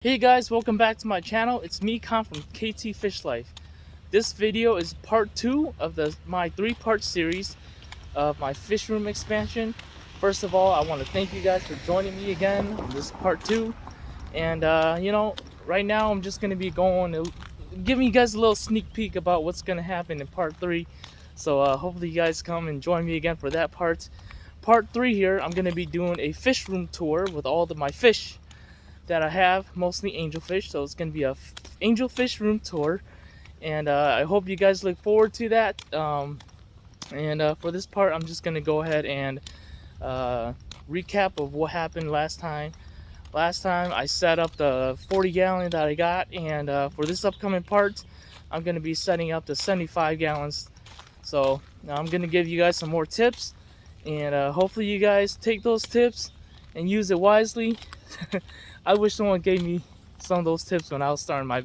Hey guys, welcome back to my channel. It's me, Con from KT Fish Life. This video is part 2 of my 3-part series of my fish room expansion. First of all, I want to thank you guys for joining me again on this part 2. And right now I'm just going to be giving you guys a little sneak peek about what's going to happen in part 3. So hopefully you guys come and join me again for that part. Part 3 here, I'm going to be doing a fish room tour with all of my fish that I have, mostly angelfish. So it's gonna be a angelfish room tour, and I hope you guys look forward to that. For this part, I'm just gonna go ahead and recap of what happened last time. Last time I set up the 40 gallon that I got, and for this upcoming part, I'm gonna be setting up the 75 gallons. So now I'm gonna give you guys some more tips, and hopefully you guys take those tips and use it wisely. I wish someone gave me some of those tips when I was starting my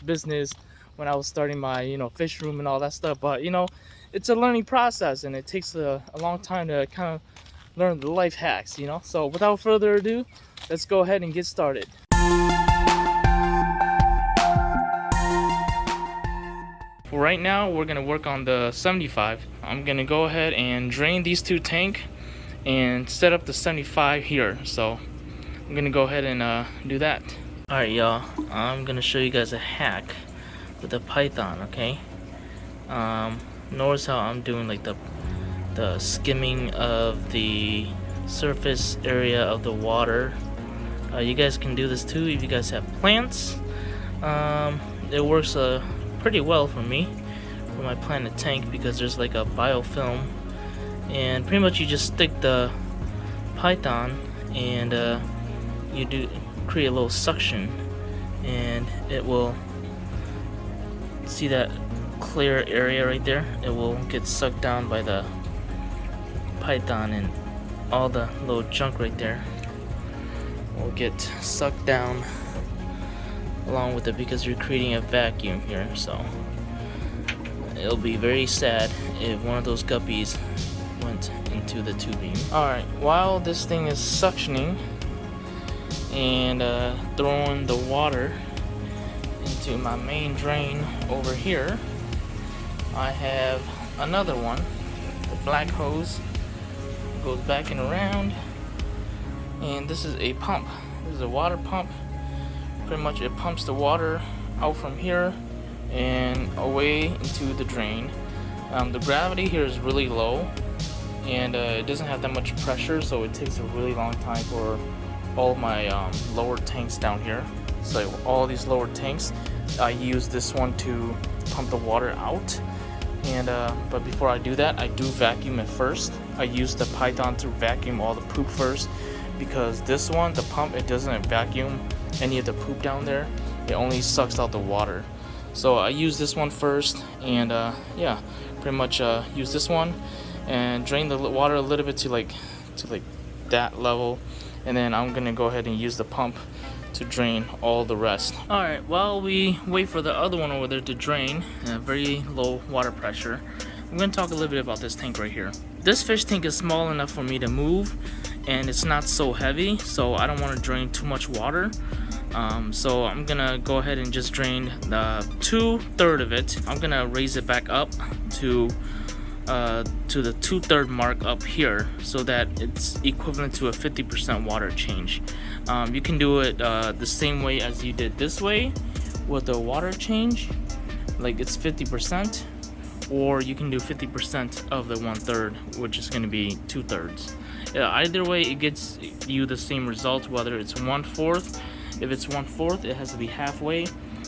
business, when I was starting my fish room and all that stuff. But it's a learning process, and it takes a long time to kind of learn the life hacks. So without further ado, let's go ahead and get started. For right now, we're gonna work on the 75. I'm gonna go ahead and drain these 2 tanks and set up the 75 here. So I'm gonna go ahead and do that. Alright y'all, I'm gonna show you guys a hack with a python, okay? Notice how I'm doing like the skimming of the surface area of the water. You guys can do this too if you guys have plants. It works pretty well for me for my planted tank because there's like a biofilm, and pretty much you just stick the python and you do create a little suction, and it will see that clear area right there. It will get sucked down by the python, and all the little junk right there will get sucked down along with it because you're creating a vacuum here. So it'll be very sad if one of those guppies went into the tubing. Alright, while this thing is suctioning and throwing the water into my main drain over here, I have another one. The black hose goes back and around, and this is a pump. This is a water pump. Pretty much it pumps the water out from here and away into the drain. The gravity here is really low, and it doesn't have that much pressure, so it takes a really long time for all my lower tanks down here. So all these lower tanks, I use this one to pump the water out, and but before I do that, I do vacuum it first. I use the python to vacuum all the poop first, because this one, the pump, it doesn't vacuum any of the poop down there. It only sucks out the water. So I use this one first, and yeah, pretty much use this one and drain the water a little bit to like that level, and then I'm gonna go ahead and use the pump to drain all the rest. Alright, while we wait for the other one over there to drain at very low water pressure, I'm gonna talk a little bit about this tank right here. This fish tank is small enough for me to move, and it's not so heavy, so I don't want to drain too much water. So I'm gonna go ahead and just drain the 2/3 of it. I'm gonna raise it back up to the 2/3 mark up here, so that it's equivalent to a 50% water change. You can do it the same way as you did this way with the water change, like it's 50%, or you can do 50% of the 1/3, which is going to be 2/3. Either way, it gets you the same result, whether it's 1/4. If it's 1/4, it has to be halfway.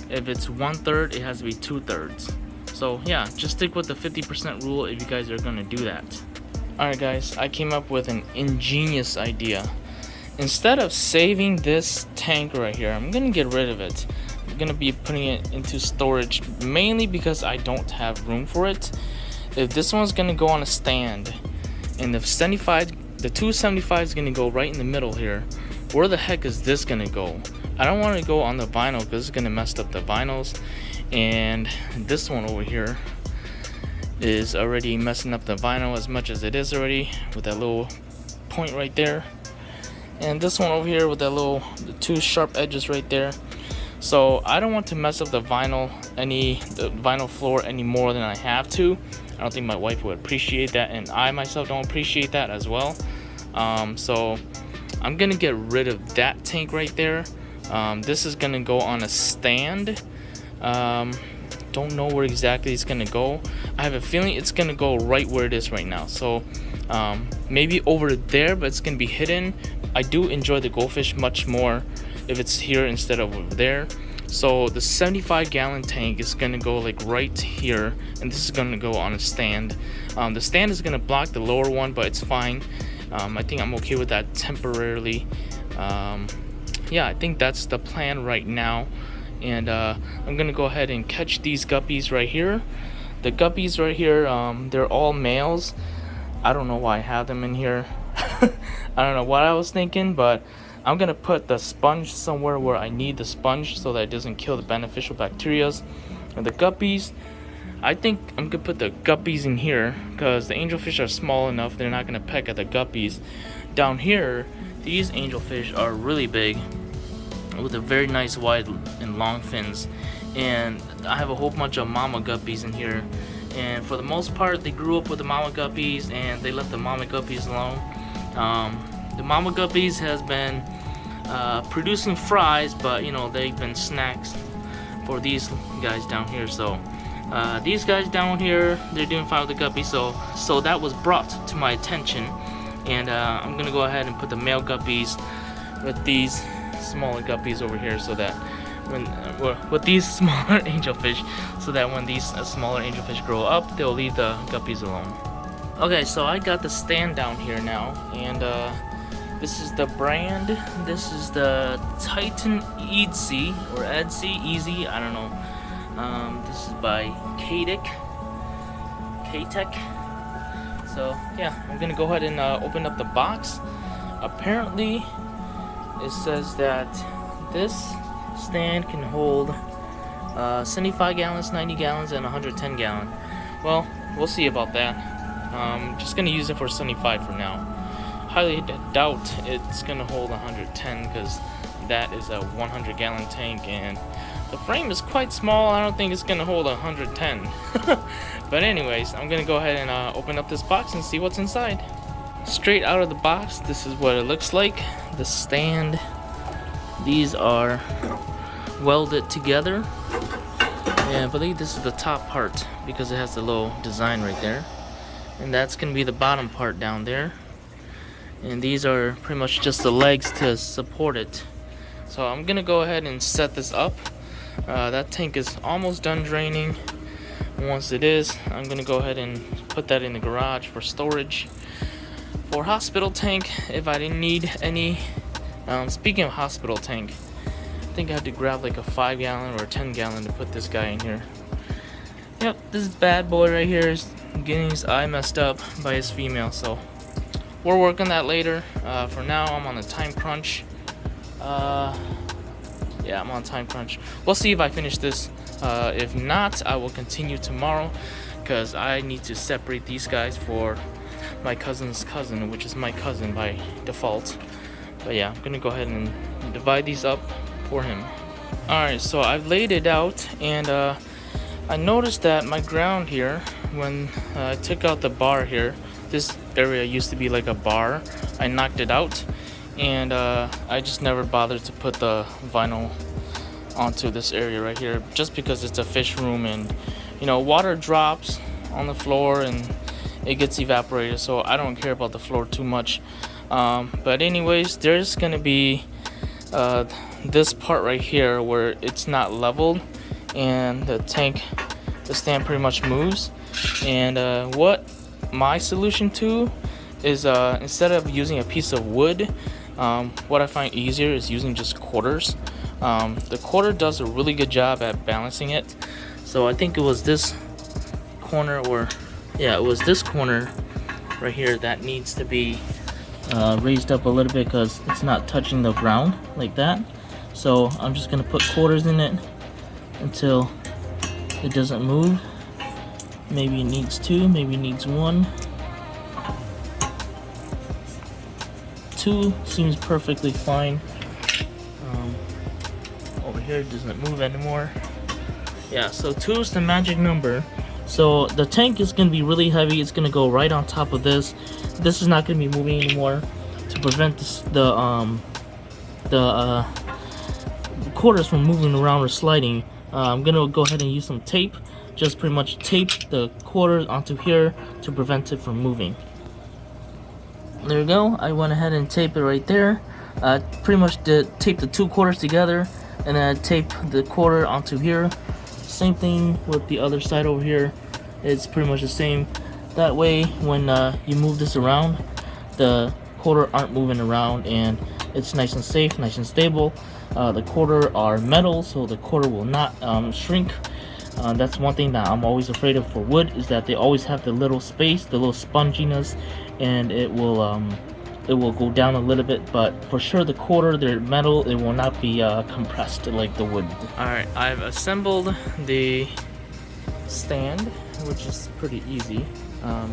If it's 1/3, it has to be 2/3. So yeah, just stick with the 50% rule if you guys are gonna do that. Alright guys, I came up with an ingenious idea. Instead of saving this tank right here, I'm gonna get rid of it. I'm gonna be putting it into storage, mainly because I don't have room for it. If this one's gonna go on a stand, and the 275 is gonna go right in the middle here, where the heck is this gonna go? I don't want to go on the vinyl because it's gonna mess up the vinyls, and this one over here is already messing up the vinyl as much as it is already with that little point right there. and this one over here with that the two sharp edges right there. So I don't want to mess up the vinyl floor any more than I have to. I don't think my wife would appreciate that, and I myself don't appreciate that as well. So I'm gonna get rid of that tank right there. This is gonna go on a stand. Don't know where exactly it's gonna go. I have a feeling it's gonna go right where it is right now. So maybe over there, but it's gonna be hidden. I do enjoy the goldfish much more if it's here instead of over there. So the 75-gallon tank is gonna go like right here, and this is gonna go on a stand. The stand is gonna block the lower one, but it's fine. I think I'm okay with that temporarily. Yeah, I think that's the plan right now. And I'm gonna go ahead and catch these guppies right here. The guppies right here, they're all males. I don't know why I have them in here. I don't know what I was thinking, but I'm gonna put the sponge somewhere where I need the sponge so that it doesn't kill the beneficial bacteria. And the guppies, I think I'm gonna put the guppies in here because the angelfish are small enough, they're not gonna peck at the guppies. Down here, these angelfish are really big with a very nice wide and long fins, and I have a whole bunch of mama guppies in here, and for the most part they grew up with the mama guppies and they left the mama guppies alone. The mama guppies has been producing fries, but you know, they've been snacks for these guys down here. So these guys down here, they're doing fine with the guppies, so that was brought to my attention, and I'm gonna go ahead and put the male guppies with these smaller guppies over here, so that when with these smaller angelfish, so that when these smaller angelfish grow up, they'll leave the guppies alone. Okay, so I got the stand down here now, and this is the brand. This is the Titan Easy or Easy, I don't know. This is by K-Tech. So yeah, I'm gonna go ahead and open up the box. Apparently it says that this stand can hold 75 gallons, 90 gallons, and 110 gallon. Well, we'll see about that. Just gonna use it for 75 for now. Highly doubt it's gonna hold 110 because that is a 100 gallon tank and the frame is quite small. I don't think it's gonna hold 110. But anyways, I'm gonna go ahead and open up this box and see what's inside. Straight out of the box, this is what it looks like. The stand, these are welded together, and I believe this is the top part because it has the little design right there, and that's gonna be the bottom part down there, and these are pretty much just the legs to support it. So I'm gonna go ahead and set this up. That tank is almost done draining. Once it is, I'm gonna go ahead and put that in the garage for storage. For hospital tank, if I didn't need any. Speaking of hospital tank, I think I had to grab like a 5 gallon or a 10 gallon to put this guy in here. Yep, this bad boy right here is getting his eye messed up by his female, so we'll work on that later. For now, I'm on a time crunch. Yeah, I'm on time crunch. We'll see if I finish this. If not, I will continue tomorrow because I need to separate these guys for my cousin's cousin, which is my cousin by default. But yeah, I'm gonna go ahead and divide these up for him. Alright, so I've laid it out, and I noticed that my ground here, when I took out the bar here, this area used to be like a bar. I knocked it out, and I just never bothered to put the vinyl onto this area right here, just because it's a fish room, and you know, water drops on the floor and it gets evaporated, so I don't care about the floor too much. But anyways, there's gonna be this part right here where it's not leveled, and the stand pretty much moves. And what my solution to is, instead of using a piece of wood, what I find easier is using just quarters. The quarter does a really good job at balancing it. So I think it was this corner, or yeah, it was this corner right here that needs to be raised up a little bit because it's not touching the ground like that. So I'm just gonna put quarters in it until it doesn't move. Maybe it needs 2, maybe it needs 1, 2, 2 seems perfectly fine. Over here it doesn't move anymore. Yeah, so 2 is the magic number. So the tank is going to be really heavy. It's going to go right on top of this. This is not going to be moving anymore to prevent this, the quarters from moving around or sliding. I'm going to go ahead and use some tape. Just pretty much tape the quarters onto here to prevent it from moving. There you go. I went ahead and taped it right there. Pretty much tape the 2 quarters together, and then tape the quarter onto here. Same thing with the other side over here. It's pretty much the same. That way, when you move this around, the quarter aren't moving around, and it's nice and safe, nice and stable. The quarter are metal, so the quarter will not shrink. That's one thing that I'm always afraid of for wood, is that they always have the little space, the little sponginess, and it will go down a little bit. But for sure, the quarter, they're metal, it will not be compressed like the wood. Alright, I've assembled the stand, which is pretty easy.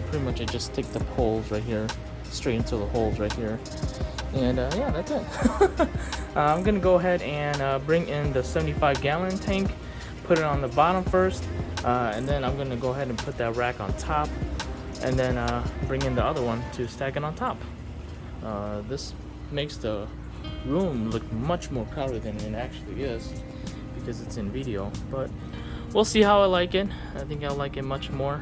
Pretty much I just stick the poles right here straight into the holes right here, and yeah, that's it. I'm gonna go ahead and bring in the 75-gallon tank, put it on the bottom first, and then I'm gonna go ahead and put that rack on top, and then bring in the other one to stack it on top. This makes the room look much more crowded than it actually is because it's in video, but we'll see how I like it. I think I'll like it much more,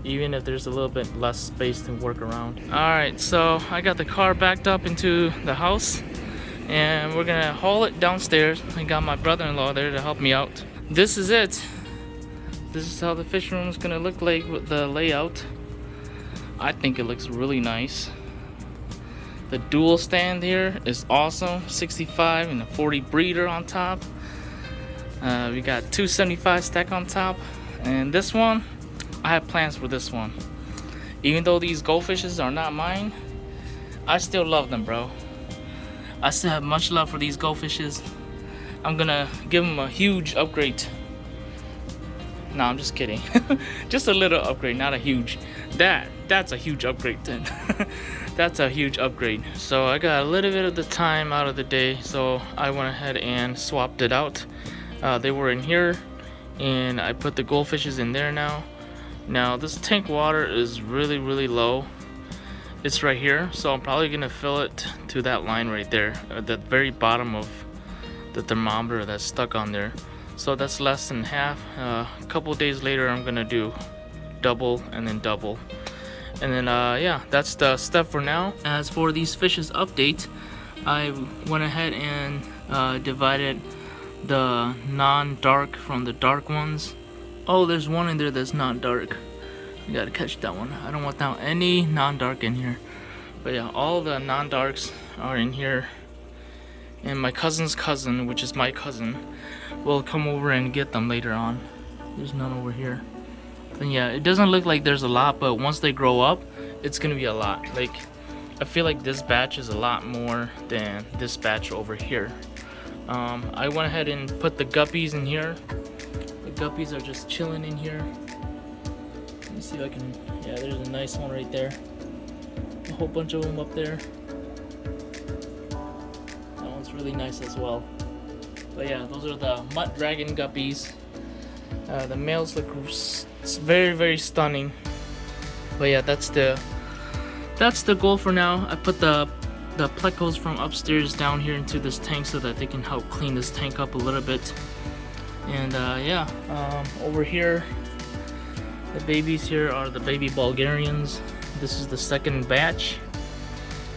even if there's a little bit less space to work around. Alright, so I got the car backed up into the house, and we're gonna haul it downstairs. I got my brother-in-law there to help me out. This is it. This is how the fish room is gonna look like with the layout. I think it looks really nice. The dual stand here is awesome. 65 and a 40 breeder on top. We got 275 stack on top, and this one, I have plans for this one. Even though these goldfishes are not mine, I still love them, bro. I still have much love for these goldfishes. I'm gonna give them a huge upgrade. No, I'm just kidding. Just a little upgrade, not a huge. That's a huge upgrade then. That's a huge upgrade. So I got a little bit of the time out of the day, so I went ahead and swapped it out. They were in here, and I put the goldfishes in there now. Now this tank water is really low. It's right here, so I'm probably gonna fill it to that line right there, at the very bottom of the thermometer that's stuck on there. So that's less than half. A couple days later I'm gonna do double and then double, and then yeah, that's the stuff for now. As for these fishes update, I went ahead and divided the non-dark from the dark ones. Oh, there's one in there that's not dark. You gotta catch that one. I don't want that any non-dark in here. But yeah, all the non-darks are in here, and my cousin's cousin, which is my cousin, will come over and get them later on. There's none over here. And yeah, it doesn't look like there's a lot, but once they grow up, it's gonna be a lot. Like, I feel like this batch is a lot more than this batch over here. I went ahead and put the guppies in here. The guppies are just chilling in here. Let me see if I can, yeah, there's a nice one right there. A whole bunch of them up there. That one's really nice as well. But yeah, those are the mutt dragon guppies. The males look very stunning. But yeah, that's the goal for now. I put the plecos from upstairs down here into this tank so that they can help clean this tank up a little bit. And yeah, over here, the babies here are the baby Bulgarians. This is the second batch,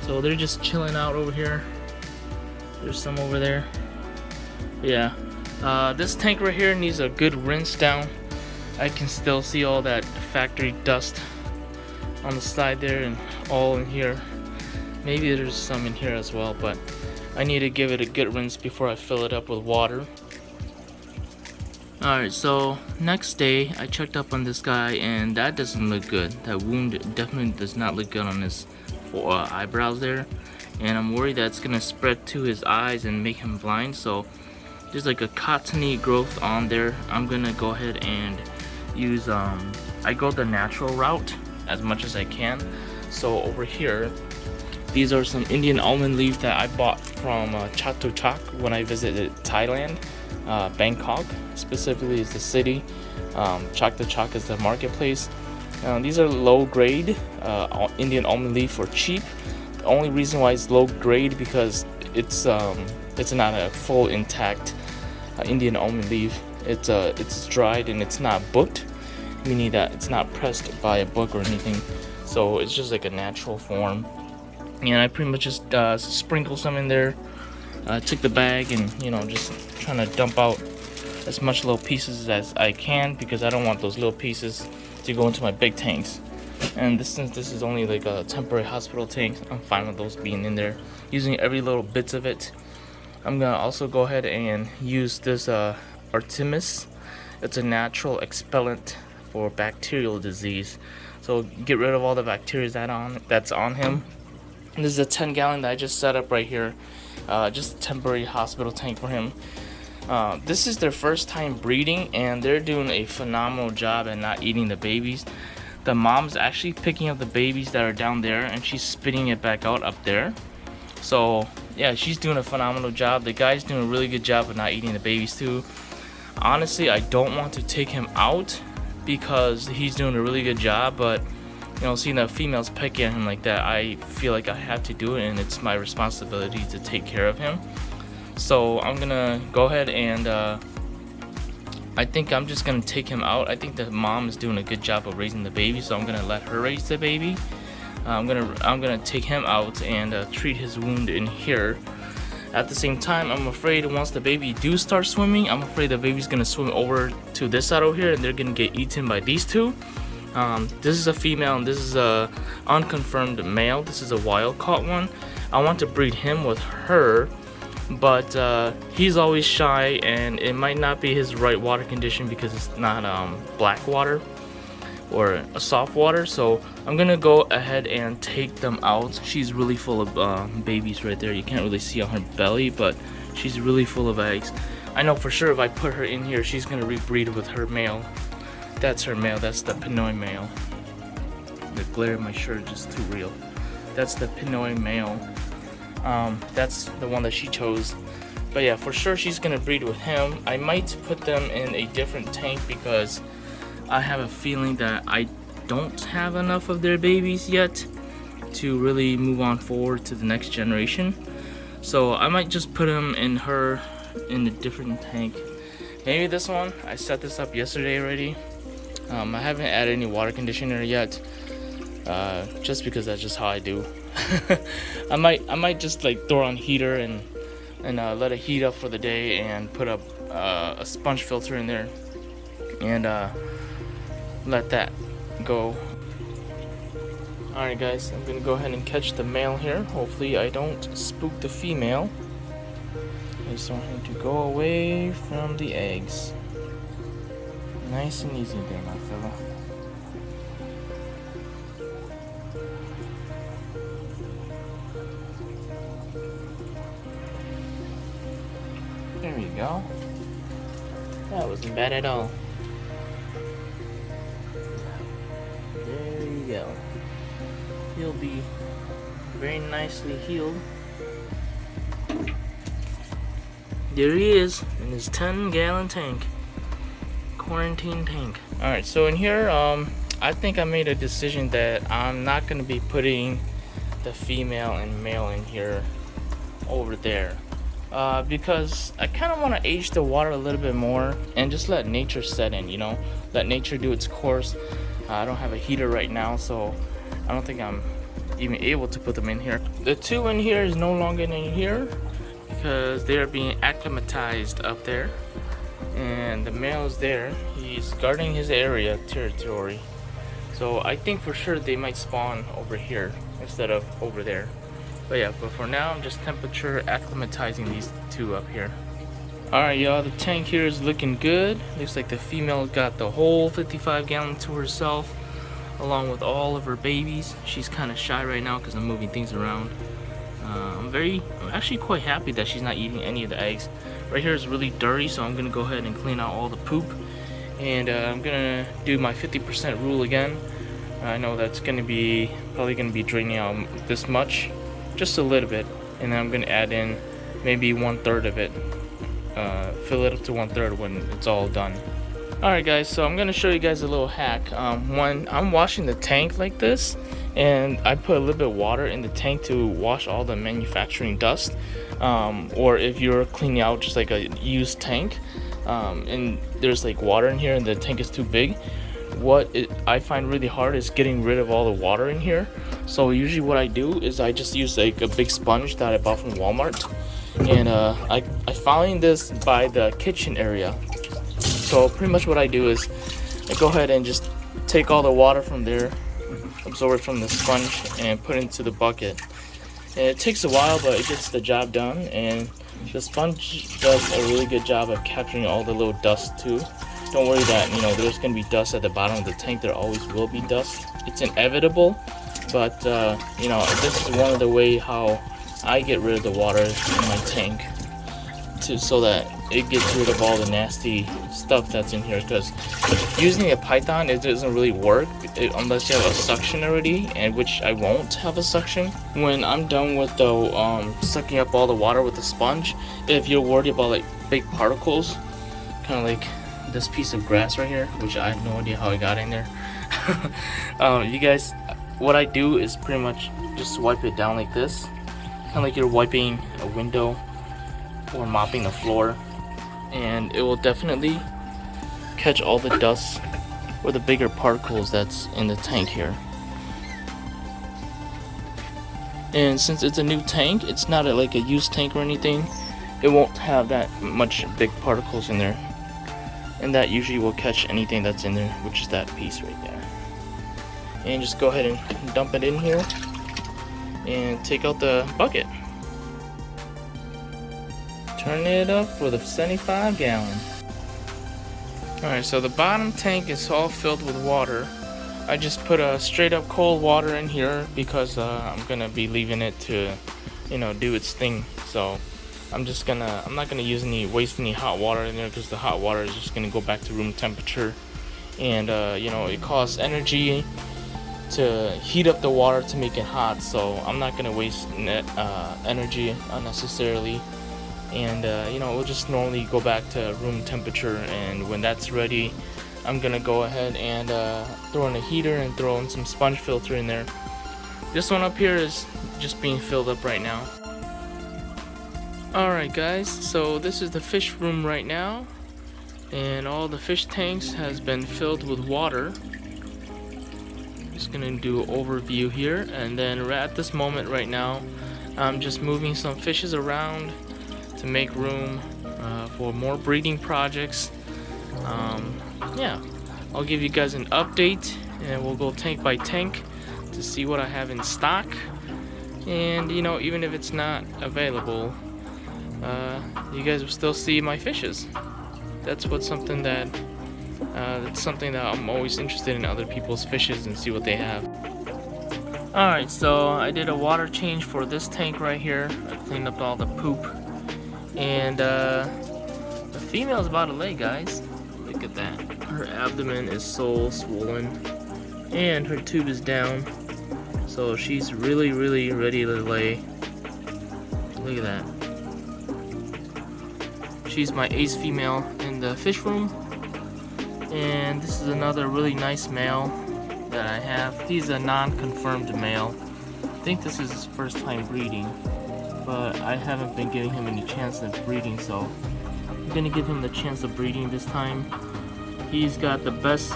so they're just chilling out over here. There's some over there. But yeah, this tank right here needs a good rinse down. I can still see all that factory dust on the side there and all in here. Maybe there's some in here as well, but I need to give it a good rinse before I fill it up with water. Alright, so next day I checked up on this guy, and that doesn't look good. That wound definitely does not look good on his eyebrows there, and I'm worried that it's gonna spread to his eyes and make him blind. So there's like a cottony growth on there. I'm gonna go ahead and use I go the natural route as much as I can. So over here, These are some Indian almond leaves that I bought from Chak to Chak when I visited Thailand, Bangkok specifically is the city. Chak to Chak is the marketplace. These are low grade Indian almond leaf for cheap. The only reason why it's low grade because it's not a full intact Indian almond leaf. It's dried and it's not booked, meaning that it's not pressed by a book or anything. So it's just like a natural form. And I pretty much just sprinkle some in there. Took the bag and just trying to dump out as much little pieces as I can because I don't want those little pieces to go into my big tanks. And since this is only like a temporary hospital tank, I'm fine with those being in there. Using every little bits of it. I'm gonna also go ahead and use this Artemis. It's a natural expellent for bacterial disease. So get rid of all the bacteria that's on him. And this is a 10-gallon that I just set up right here. Just a temporary hospital tank for him. This is their first time breeding and they're doing a phenomenal job at not eating the babies. The mom's actually picking up the babies that are down there and she's spitting it back out up there. So yeah, she's doing a phenomenal job. The guy's doing a really good job of not eating the babies too. Honestly, I don't want to take him out because he's doing a really good job, but seeing the females pecking at him like that, I feel like I have to do it and it's my responsibility to take care of him. So I'm gonna go ahead and I think I'm just gonna take him out. I think the mom is doing a good job of raising the baby, so I'm gonna let her raise the baby. I'm gonna take him out and treat his wound in here. At the same time, I'm afraid once the baby do start swimming, I'm afraid the baby's gonna swim over to this side over here and they're gonna get eaten by these two. This is a female and this is a unconfirmed male. This is a wild caught one. I want to breed him with her, but he's always shy and it might not be his right water condition because it's not black water or a soft water. So I'm gonna go ahead and take them out. She's really full of babies right there. You can't really see on her belly, but she's really full of eggs. I know for sure if I put her in here, she's gonna rebreed with her male. That's her male. That's the Pinoy male. The glare in my shirt is just too real. That's the Pinoy male. That's the one that she chose. But yeah, for sure she's gonna breed with him. I might put them in a different tank because I have a feeling that I don't have enough of their babies yet to really move on forward to the next generation. So I might just put them in a different tank. Maybe this one. I set this up yesterday already. I haven't added any water conditioner yet, just because that's just how I do. I might just like throw on heater and let it heat up for the day and put up a sponge filter in there and let that go. Alright guys, I'm gonna go ahead and catch the male here. Hopefully I don't spook the female. I just want him to go away from the eggs. Nice and easy there, my fella. There we go. That wasn't bad at all. There you go. He'll be very nicely healed. There he is in his 10-gallon tank. Quarantine tank. Alright, so in here, I think I made a decision that I'm not going to be putting the female and male in here over there. Because I kind of want to age the water a little bit more and just let nature set in, let nature do its course. I don't have a heater right now, so I don't think I'm even able to put them in here. The two in here is no longer in here because they are being acclimatized up there. And the male is there. He's guarding his territory. So I think for sure they might spawn over here instead of over there. But yeah, but for now I'm just temperature acclimatizing these two up here. Alright y'all, the tank here is looking good. Looks like the female got the whole 55-gallon to herself along with all of her babies. She's kind of shy right now because I'm moving things around. I'm actually quite happy that she's not eating any of the eggs. Right here is really dirty, so I'm gonna go ahead and clean out all the poop. And I'm gonna do my 50% rule again. I know that's probably gonna be draining out this much. just a little bit, and then I'm gonna add in maybe 1/3 of it. Fill it up to 1/3 when it's all done. Alright guys, so I'm gonna show you guys a little hack. When I'm washing the tank like this, and I put a little bit of water in the tank to wash all the manufacturing dust, or if you're cleaning out just like a used tank, and there's like water in here and the tank is too big, I find really hard is getting rid of all the water in here. So usually what I do is I just use like a big sponge that I bought from Walmart, and I find this by the kitchen area. So pretty much what I do is I go ahead and just take all the water from there, absorb it from the sponge, and put it into the bucket. And it takes a while, but it gets the job done, and the sponge does a really good job of capturing all the little dust too. Don't worry that, you know, there's going to be dust at the bottom of the tank. There always will be dust. It's inevitable, but you know, this is one of the way how I get rid of the water in my tank, so that it gets rid of all the nasty stuff that's in here. Because using a python, it doesn't really work unless you have a suction already, and which I won't have a suction. When I'm done with the sucking up all the water with the sponge, if you're worried about like big particles, kind of like this piece of grass right here, which I have no idea how I got in there. You guys, what I do is pretty much just wipe it down like this, kind of like you're wiping a window or mopping the floor, and it will definitely catch all the dust or the bigger particles that's in the tank here. And since it's a new tank, it's not like a used tank or anything, it won't have that much big particles in there, and that usually will catch anything that's in there, which is that piece right there. And just go ahead and dump it in here and take out the bucket. Turn it up for the 75 gallon. Alright, so the bottom tank is all filled with water. I just put a straight up cold water in here because I'm gonna be leaving it to, you know, do its thing. So I'm not gonna waste any hot water in there, because the hot water is just gonna go back to room temperature, and you know, it costs energy to heat up the water to make it hot. So I'm not gonna waste energy unnecessarily. And you know, we'll just normally go back to room temperature, and when that's ready, I'm gonna go ahead and throw in a heater and throw in some sponge filter in there. This one up here is just being filled up right now. Alright guys, so this is the fish room right now, and all the fish tanks has been filled with water. Just gonna do an overview here, and then right at this moment right now, I'm just moving some fishes around to make room for more breeding projects. Yeah, I'll give you guys an update, and we'll go tank by tank to see what I have in stock. And you know, even if it's not available, you guys will still see my fishes. That's something that I'm always interested in, other people's fishes, and see what they have. Alright, so I did a water change for this tank right here. I cleaned up all the poop. And the female's about to lay, guys. Look at that. Her abdomen is so swollen, and her tube is down. So she's really ready to lay. Look at that. She's my ace female in the fish room. And this is another really nice male that I have. He's a non-confirmed male. I think this is his first time breeding, but I haven't been giving him any chance of breeding, so I'm gonna give him the chance of breeding this time. He's got the best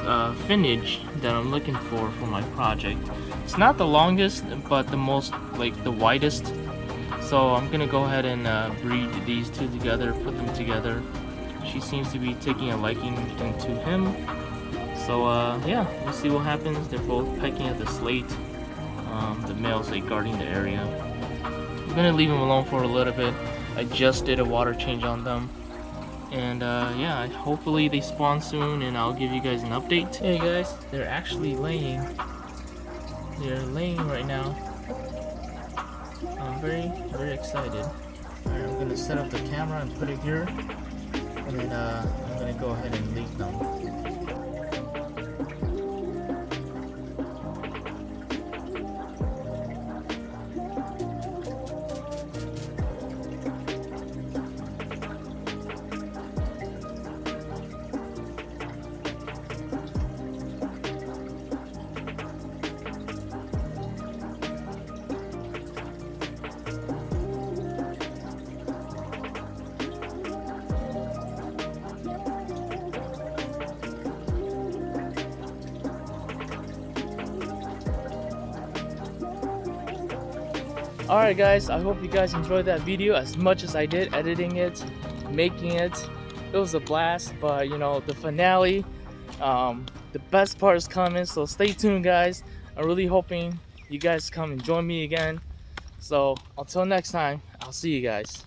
finnage that I'm looking for my project. It's not the longest, but the most, like, the widest. So I'm gonna go ahead and breed these two together, put them together. She seems to be taking a liking into him. So yeah, we'll see what happens. They're both pecking at the slate. The male's like guarding the area. I'm gonna leave them alone for a little bit. I just did a water change on them. And yeah, hopefully they spawn soon, and I'll give you guys an update. Hey guys, they're actually laying. They're laying right now. I'm very excited. Alright, I'm gonna set up the camera and put it here, and then I'm gonna go ahead and leave them. Alright guys, I hope you guys enjoyed that video as much as I did editing it, making it. It was a blast, but you know, the finale, the best part is coming, so stay tuned guys. I'm really hoping you guys come and join me again. So until next time, I'll see you guys.